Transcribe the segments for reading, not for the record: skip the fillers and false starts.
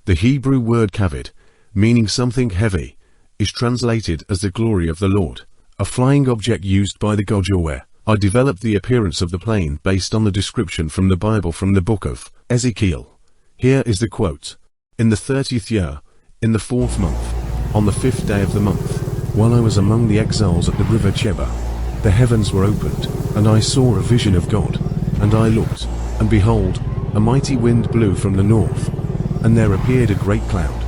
The Hebrew word kavod, meaning something heavy, is translated as the glory of the Lord, a flying object used by the god Yahweh. I developed the appearance of the plane based on the description from the Bible from the book of Ezekiel. Here is the quote. In the 30th year, in the 4th month, on the 5th day of the month, while I was among the exiles at the river Chebar, the heavens were opened, and I saw a vision of God. And I looked, and behold, a mighty wind blew from the north, and there appeared a great cloud,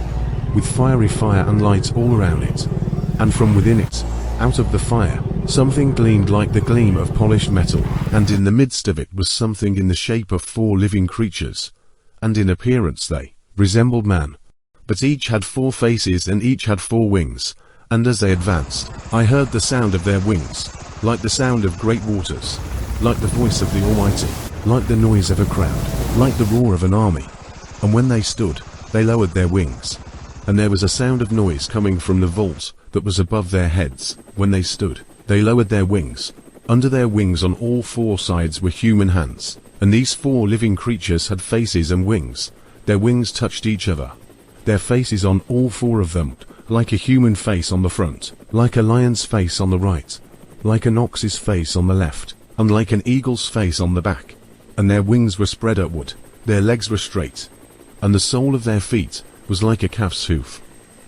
with fiery fire and lights all around it. And from within it, out of the fire, something gleamed like the gleam of polished metal, and in the midst of it was something in the shape of 4 living creatures, and in appearance they resembled man. But each had 4 faces and each had 4 wings, and as they advanced, I heard the sound of their wings, like the sound of great waters, like the voice of the Almighty, like the noise of a crowd, like the roar of an army. And when they stood, they lowered their wings, and there was a sound of noise coming from the vault that was above their heads. When they stood, they lowered their wings. Under their wings on all 4 sides were human hands, and these 4 living creatures had faces and wings. Their wings touched each other. Their faces on all 4 of them, like a human face on the front, like a lion's face on the right, like an ox's face on the left, and like an eagle's face on the back. And their wings were spread upward, their legs were straight, and the sole of their feet was like a calf's hoof,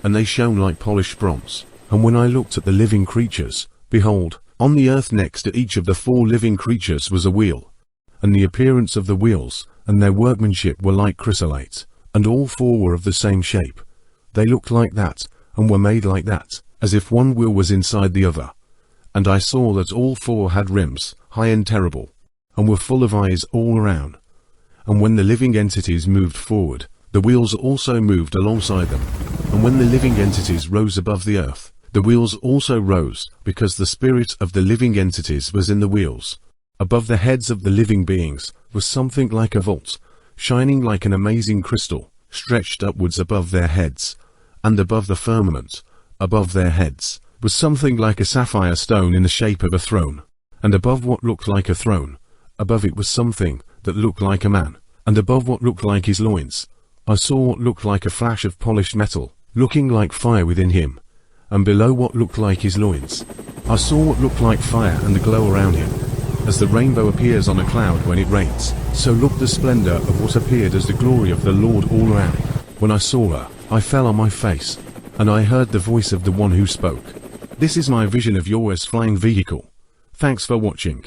and they shone like polished bronze. And when I looked at the living creatures, behold, on the earth next to each of the 4 living creatures was a wheel, and the appearance of the wheels and their workmanship were like chrysolite, and all 4 were of the same shape. They looked like that, and were made like that, as if one wheel was inside the other. And I saw that all 4 had rims, high and terrible, and were full of eyes all around. And when the living entities moved forward, the wheels also moved alongside them. And when the living entities rose above the earth, the wheels also rose, because the spirit of the living entities was in the wheels. Above the heads of the living beings was something like a vault, shining like an amazing crystal, stretched upwards above their heads. And above the firmament, above their heads, was something like a sapphire stone in the shape of a throne. And above what looked like a throne, above it was something that looked like a man. And above what looked like his loins, I saw what looked like a flash of polished metal, looking like fire within him. And below what looked like his loins, I saw what looked like fire and a glow around him. As the rainbow appears on a cloud when it rains, so looked the splendor of what appeared as the glory of the Lord all around. When I saw her, I fell on my face, and I heard the voice of the one who spoke. This is my vision of Yahweh's flying vehicle. Thanks for watching.